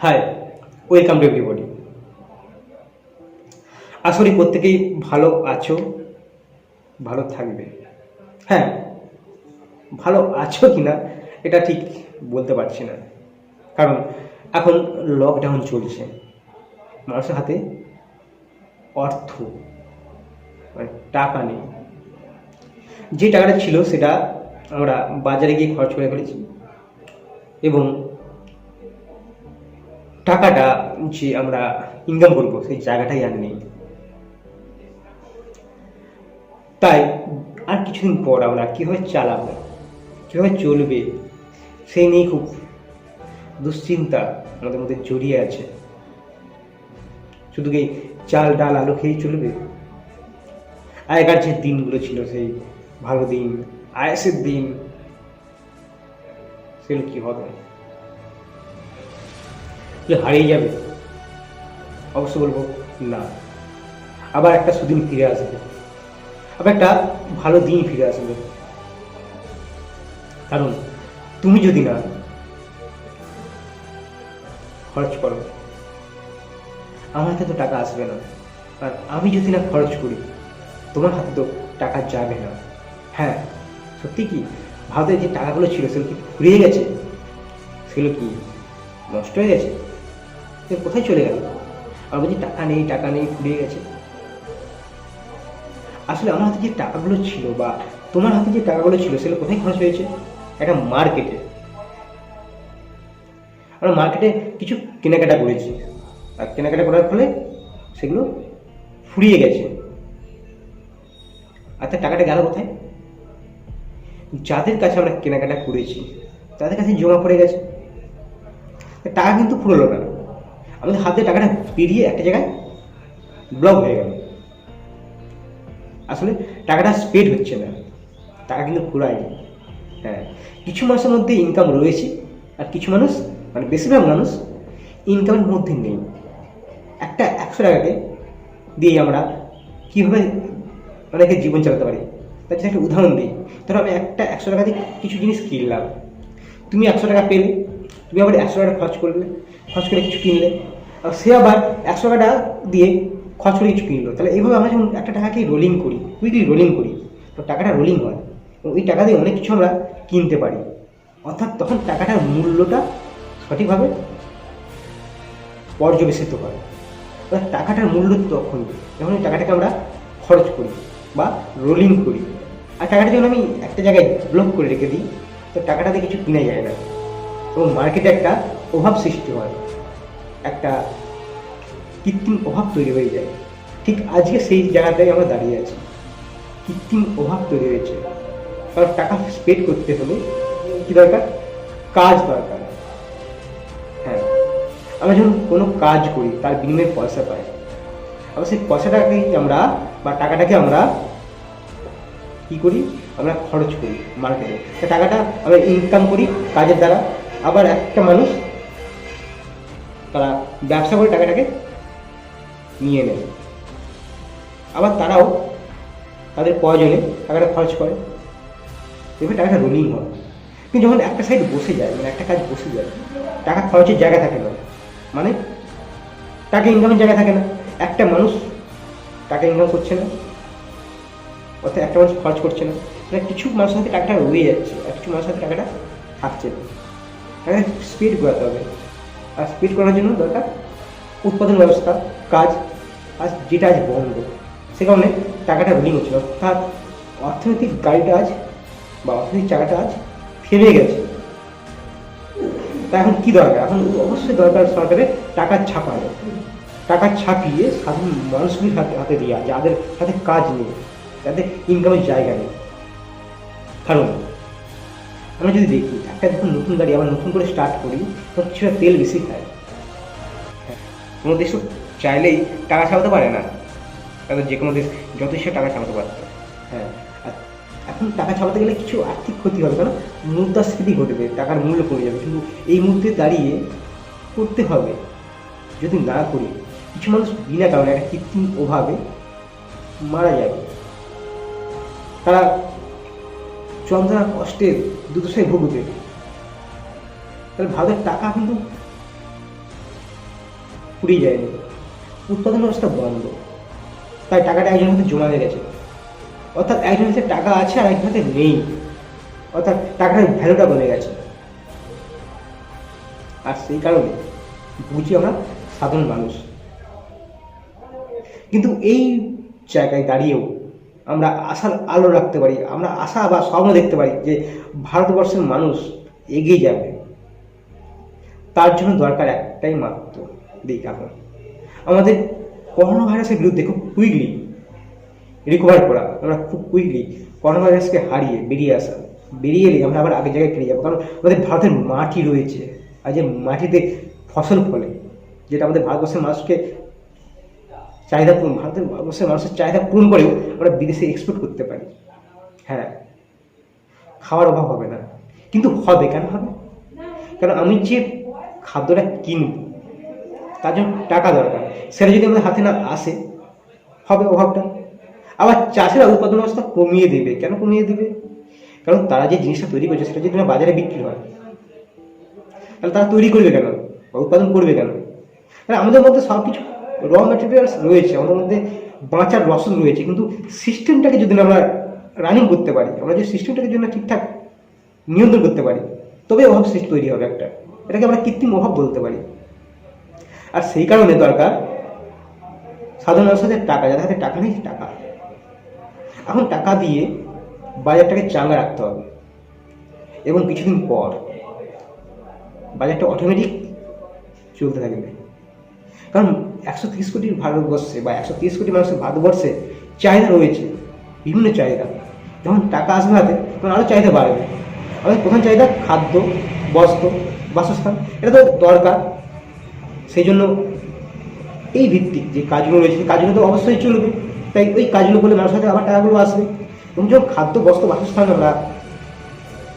High, welcome to everybody. আশা করি প্রত্যেকেই ভালো আছো, ভালো থাকবে। হ্যাঁ, ভালো আছো কি না এটা ঠিক বলতে পারছি না, কারণ এখন লকডাউন চলছে। মানুষের হাতে অর্থ মানে টাকা নেই। যে টাকাটা ছিল সেটা আমরা বাজারে গিয়ে খরচ করে ফেলেছি, এবং টাকাটা যে আমরা ইনকাম করবো সেই জায়গাটাই আর নেই। তাই আর কিছুদিন পর আমরা কীভাবে চালাবো, কীভাবে চলবে, সেই নিয়ে খুব দুশ্চিন্তা আমাদের মধ্যে জড়িয়ে আছে। শুধু কি চাল ডাল আলু খেয়েই চলবে? আগেকার যে দিনগুলো ছিল, সেই ভালো দিন, আয়েসের দিন, সেগুলো কি হবে? হারিয়ে যাবে? অবশ্য বলবো না, আবার একটা সুদিন ফিরে আসবে, আবার একটা ভালো দিন ফিরে আসবে। কারণ তুমি যদি না খরচ করো, আমার হাতে তো টাকা আসবে না। আর আমি যদি না খরচ করি, তোমার হাতে তো টাকা যাবে না। হ্যাঁ, সত্যি কি ভারতের যে টাকাগুলো ছিল সেগুলো কি ফুরিয়ে গেছে? সেগুলো কি নষ্ট হয়ে গেছে? সেগুলো কোথায় চলে গেল? আর বলছি টাকা নেই, টাকা নেই, ফুরিয়ে গেছে। আসলে আমার হাতে যে টাকাগুলো ছিল বা তোমার হাতে যে টাকাগুলো ছিল সেগুলো কোথায় খরচ হয়েছে? একটা মার্কেটে। আমরা মার্কেটে কিছু কেনাকাটা করেছি, আর কেনাকাটা করার ফলে সেগুলো ফুরিয়ে গেছে। আর তার টাকাটা গেল কোথায়? যাদের কাছে আমরা কেনাকাটা করেছি তাদের কাছে জমা পড়ে গেছে। টাকা কিন্তু ফুরলো না, আমাদের হাতে টাকাটা বেরিয়ে একটা জায়গায় ব্লক হয়ে গেল। আসলে টাকাটা স্পেড হচ্ছে না, টাকা কিন্তু ফুরায়নি। হ্যাঁ, কিছু মানুষের মধ্যে ইনকাম রয়েছে, আর কিছু মানুষ মানে বেশিরভাগ মানুষ ইনকামের মধ্যে নেই। একটা 100 টাকাকে দিয়ে আমরা কীভাবে অনেকে জীবন চালাতে পারি তার জন্য একটা উদাহরণ দিই। ধরো আমি একটা 100 টাকা দিয়ে কিছু জিনিস কিনলাম, তুমি 100 টাকা পেলে, তুমি আবার 100 টাকা খরচ করলে, খরচ করে কিছু কিনলে, আর সে আবার 100 টাকা দিয়ে খরচ করে কিছু কিনলো। তাহলে এইভাবে আমরা যখন একটা টাকাকে রোলিং করি, উইকলি রোলিং করি, তো টাকাটা রোলিং হয়, ওই টাকা দিয়ে অনেক কিছু আমরা কিনতে পারি। অর্থাৎ তখন টাকাটার মূল্যটা সঠিকভাবে পর্যবেসিত হয়। অর্থাৎ টাকাটার মূল্য তখনই যখন ওই টাকাটাকে আমরা খরচ করি বা রোলিং করি। আর টাকাটা যখন আমি একটা জায়গায় ব্লক করে রেখে দিই, তো টাকাটাতে কিছু কিনা যায় না, এবং মার্কেটে একটা অভাব সৃষ্টি হয়, একটা কৃত্রিম অভাব তৈরি হয়ে যায়। ঠিক আজকে সেই জায়গাটায় আমরা দাঁড়িয়ে আছি, কৃত্রিম অভাব তৈরি হয়েছে। কারণ টাকা স্পেড করতে হলে কী দরকার? কাজ দরকার। হ্যাঁ, আমরা যখন কোনো কাজ করি তার বিনিময়ে পয়সা পাই, আবার সেই পয়সাটাকে আমরা বা টাকাটাকে আমরা কী করি? আমরা খরচ করি মার্কেটে। টাকাটা আমরা ইনকাম করি কাজের দ্বারা। আবার একটা মানুষ তারা ব্যবসা করে টাকাটাকে নিয়ে নেয়, আবার তারাও তাদের প্রয়োজনে টাকাটা খরচ করে। এভাবে টাকাটা রোলিং হয়। কিন্তু যখন একটা সাইড বসে যায়, মানে একটা কাজ বসে যায়, টাকা খরচের জায়গা থাকে না, মানে টাকা ইনকামের জায়গা থাকে না। একটা মানুষ টাকা ইনকাম করছে না, অর্থাৎ একটা মানুষ খরচ করছে না, মানে কিছু মানুষের হাতে টাকাটা রয়ে যাচ্ছে, আর কিছু মানুষের হাতে টাকাটা থাকছে না। টাকাটা স্পিড করাতে হবে, আর স্পিড করার জন্য দরকার উৎপাদন ব্যবস্থা, কাজ। আজ যেটা আজ বন্ধ, সে কারণে টাকাটা রোলিং হচ্ছিল। অর্থাৎ অর্থনৈতিক গাড়িটা আজ বা অর্থনৈতিক চাকাটা আজ থেমে গেছে। তা এখন কী দরকার? এখন অবশ্যই দরকার সরকারের টাকা ছাপানো, টাকা ছাপিয়ে সাধারণ মানুষগুলির হাতে দেওয়া, যাদের হাতে কাজ নেই, যাদের ইনকামের জায়গা নেই। কারণ আমরা যদি দেখি একটা যখন নতুন গাড়ি আবার নতুন করে স্টার্ট করি, তখন কিছুটা তেল বেশি খায়। কোনো দেশ চাইলেই টাকা ছাপাতে পারে না, তাদের যে কোনো দেশ যত সে টাকা ছাপাতে পারত। হ্যাঁ, আর এখন টাকা ছাপাতে গেলে কিছু আর্থিক ক্ষতি হবে, কারণ মুদ্রাস্ফীতি ঘটবে, টাকার মূল্য কমে যাবে। কিন্তু এই মুহূর্তে দাঁড়িয়ে করতে হবে। যদি না করি, কিছু মানুষ বিনা কারণে একটা কৃত্রিম অভাবে মারা যাবে। তারা যন্ত্রণা কষ্টের দুর্দশায় ভুগবে। তাহলে ভারতের টাকা কিন্তু ফুরিয়ে যায়নি, উৎপাদন ব্যবস্থা বন্ধ, তাই টাকাটা একজনের হাতে জমা হয়ে গেছে। অর্থাৎ একজনের হাতে টাকা আছে আর একজনের হাতে নেই, অর্থাৎ টাকার ভ্যালুটা কমে গেছে। আর সেই কারণে বুঝি আমরা সাধারণ মানুষ। কিন্তু এই জায়গায় দাঁড়িয়েও আমরা আশার আলো রাখতে পারি, আমরা আশা বা স্বপ্ন দেখতে পারি যে ভারতবর্ষের মানুষ এগিয়ে যাবে। তার জন্য দরকার একটাই মাত্র দিক, এখন আমাদের করোনা ভাইরাসের বিরুদ্ধে খুব কুইকলি রিকভার করা, আমরা খুব কুইকলি করোনা ভাইরাসকে হারিয়ে বেরিয়ে আসা। বেরিয়ে এলে আমরা আবার আগের জায়গায় ফিরে যাবো, কারণ আমাদের ভারতের মাটি রয়েছে, আর যে মাটিতে ফসল ফলে, যেটা আমাদের ভারতবর্ষের মানুষকে চাহিদা পূরণ, ভারতবর্ষের মানুষের চাহিদা পূরণ করেও আমরা বিদেশে এক্সপোর্ট করতে পারি। হ্যাঁ, খাওয়ার অভাব হবে না, কিন্তু হবে কেন হবে? কারণ আমি যে খাদ্যটা কিনব তার জন্য টাকা দরকার, সেটা যদি আমাদের হাতে না আসে হবে অভাবটা। আবার চাষিরা উৎপাদন ব্যবস্থা কমিয়ে দেবে। কেন কমিয়ে দেবে? কারণ তারা যে জিনিসটা তৈরি করছে সেটা যদি বাজারে বিক্রি হয়, তাহলে তারা তৈরি করবে কেন বা উৎপাদন করবে কেন? কারণ আমাদের মধ্যে সব কিছু র ম্যাটেরিয়ালস রয়েছে, আমাদের মধ্যে বাঁচার রসদ রয়েছে, কিন্তু সিস্টেমটাকে যদি আমরা রানিং করতে পারি, আমরা যদি সিস্টেমটাকে যদি ঠিকঠাক নিয়ন্ত্রণ করতে পারি, তবে অভাব সৃষ্টি তৈরি হবে একটা, এটাকে আমরা কৃত্রিম অভাব বলতে পারি। আর সেই কারণে দরকার সাধারণ মানুষের টাকা, যাদের হাতে টাকা নেই টাকা। এখন টাকা দিয়ে বাজারটাকে চাঙ্গা রাখতে হবে, এবং কিছুদিন পর বাজারটা অটোমেটিক চলতে থাকবে। কারণ 130 কোটির ভারতবর্ষে বা 130 কোটি মানুষের ভারতবর্ষে চাহিদা রয়েছে, বিভিন্ন চাহিদা। যখন টাকা আসবে হাতে তখন আরও চাহিদা বাড়বে। আমাদের প্রধান চাহিদা খাদ্য, বস্ত্র, বাসস্থান, এটা তো দরকার। সেই জন্য এই ভিত্তিক যে কাজগুলো রয়েছে সেই কাজগুলো তো অবশ্যই চলবে, তাই ওই কাজগুলো করলে মানুষের হাতে আবার টাকাগুলো আসবে। এবং যখন খাদ্য, বস্ত্র, বাসস্থান আমরা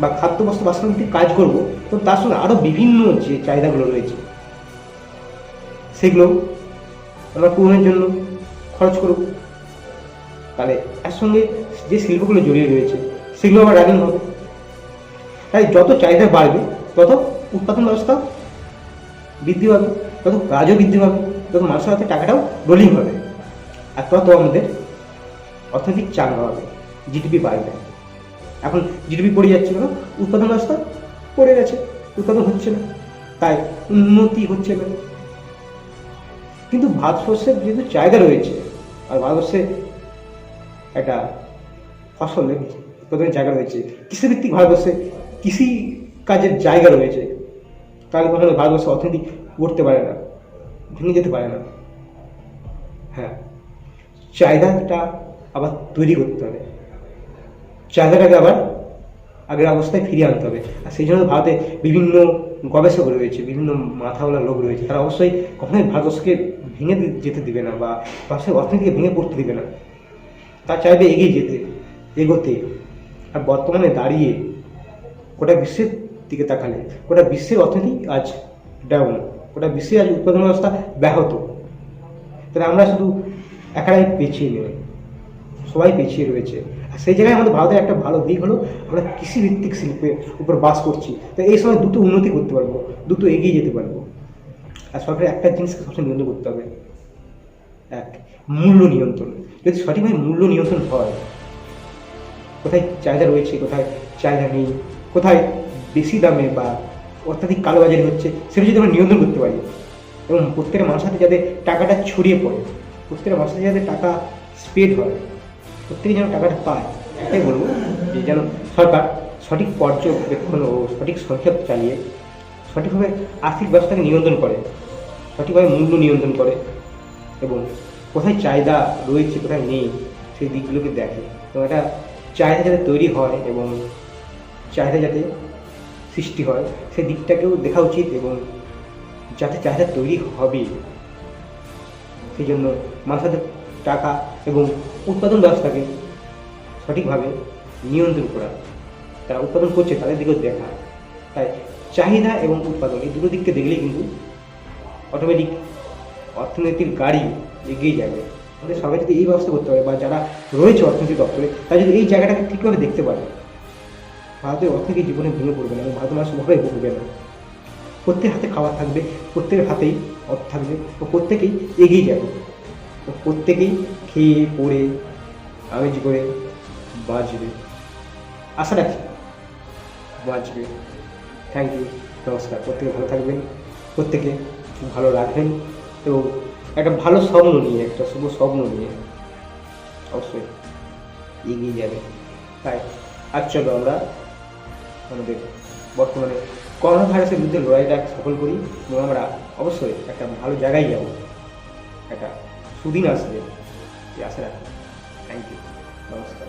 বা খাদ্য, বস্ত্র, বাসস্থান ভিত্তিক কাজ করবো, তো তার সঙ্গে আরও বিভিন্ন যে চাহিদাগুলো রয়েছে সেগুলো আমরা পূরণের জন্য খরচ করব। তাহলে এর সঙ্গে যে শিল্পগুলো জড়িয়ে রয়েছে সেগুলো আবার রানিং হবে। তাই যত চাহিদা বাড়বে তত উৎপাদন ব্যবস্থা বৃদ্ধি পাবে, তত কাজও বৃদ্ধি পাবে, তত মানুষের হাতে টাকাটাও রোলিং হবে, আর তত আমাদের অর্থনৈতিক চাঙ্গা হবে, জিডিপি বাড়বে। এখন জিডিপি পড়ে যাচ্ছে কেন? উৎপাদন ব্যবস্থা পড়ে গেছে, উৎপাদন হচ্ছে না, তাই উন্নতি হচ্ছে না। কিন্তু ভারতবর্ষের যেহেতু চাহিদা রয়েছে, আর ভারতবর্ষে একটা ফসলের উৎপাদনের জায়গা রয়েছে, কৃষিভিত্তিক ভারতবর্ষে কৃষি কাজের জায়গা রয়েছে, তাহলে কখনো ভারতবর্ষে অর্থনীতি করতে পারে না, ভেঙে যেতে পারে না। হ্যাঁ, চাহিদাটা আবার তৈরি করতে হবে, চাহিদাটাকে আবার আগের অবস্থায় ফিরিয়ে আনতে হবে। আর সেই জন্য ভারতে বিভিন্ন গবেষক রয়েছে, বিভিন্ন মাথাওয়ালা লোক রয়েছে, তারা অবশ্যই কখনোই ভারতবর্ষকে ভেঙে যেতে দিবে না বা ভারতের অর্থনীতিকে ভেঙে পড়তে দিবে না। তা চাইবে এগিয়ে যেতে, এগোতে। আর বর্তমানে দাঁড়িয়ে গোটা বিশ্বের দিকে তাকালে গোটা বিশ্বের অর্থনীতি আজ ডাউন, গোটা বিশ্বে আজ উৎপাদন ব্যবস্থা ব্যাহত। তাহলে আমরা শুধু একাই পেছিয়ে নেই, সবাই পেছিয়ে রয়েছে। আর সেই জায়গায় আমাদের ভারতের একটা ভালো দিক হলো আমরা কৃষিভিত্তিক শিল্পের উপর বাস করছি, তাই এই সময় দ্রুত উন্নতি করতে পারবো, দ্রুত এগিয়ে যেতে পারবো। আর সরকারের একটা জিনিসকে সবসময় নিয়ন্ত্রণ করতে হবে, এক মূল্য নিয়ন্ত্রণ। যদি সঠিকভাবে মূল্য নিয়ন্ত্রণ হয়, কোথায় চাহিদা রয়েছে, কোথায় চাহিদা নেই, কোথায় বেশি দামে বা অত্যাধিক কালোবাজারি হচ্ছে, সেটা যদি আমরা নিয়ন্ত্রণ করতে পারি, এবং প্রত্যেকটা মানুষের হাতে যাতে টাকাটা ছড়িয়ে পড়ে, প্রত্যেকটা মানুষের হাতে যাতে টাকা স্প্রেড হয়, প্রত্যেকে যেন টাকাটা পায়, এটাই বলবো। যে যেন সরকার সঠিক পর্যবেক্ষণ ও সঠিক সংক্ষেপ চালিয়ে সঠিকভাবে আর্থিক ব্যবস্থাকে নিয়ন্ত্রণ করে, সঠিকভাবে মূল্য নিয়ন্ত্রণ করে, এবং কোথায় চাহিদা রয়েছে কোথায় নেই সেই দিকগুলোকে দেখে। তো এটা চাহিদা যাতে তৈরি হয় এবং চাহিদা যাতে সৃষ্টি হয় সেই দিকটাকেও দেখা উচিত, এবং যাতে চাহিদা তৈরি হবে সেই জন্য মানুষের টাকা এবং উৎপাদন ব্যবস্থাকে সঠিকভাবে নিয়ন্ত্রণ করা, তারা উৎপাদন করছে তাদের দিকেও দেখা। তাই চাহিদা এবং উৎপাদন এই দুটো দিককে দেখলেই কিন্তু অটোমেটিক অর্থনীতির গাড়ি এগিয়ে যাবে। আমাদের সবাই যদি এই ব্যবস্থা করতে পারে, বা যারা রয়েছে অর্থনীতি দপ্তরে তারা যদি এই জায়গাটাকে ঠিকভাবে দেখতে পারে, ভারতের অর্থনীতি জীবনে ভেঙে পড়বে না এবং ভারতের মানুষ ভয়ে ভুগবে না। প্রত্যেকের হাতে খাবার থাকবে, প্রত্যেকের হাতেই অর্থ থাকবে, তো প্রত্যেকেই এগিয়ে যাবে। তো প্রত্যেকেই খেয়ে পড়ে আমেজ করে বাঁচবে, আশা রাখি বাঁচবে। থ্যাংক ইউ, নমস্কার। প্রত্যেকে ভালো থাকবেন, প্রত্যেকে ভালো রাখবেন এবং একটা ভালো স্বপ্ন নিয়ে, একটা শুভ স্বপ্ন নিয়ে অবশ্যই এগিয়ে যাবে। তাই আজ চলো আমরা আমাদের বর্তমানে করোনা ভাইরাসের বিরুদ্ধে লড়াইটা সফল করি এবং আমরা অবশ্যই একটা ভালো জায়গায় যাব, একটা সুদিন আসবে এই আশা রাখি। থ্যাংক ইউ, নমস্কার।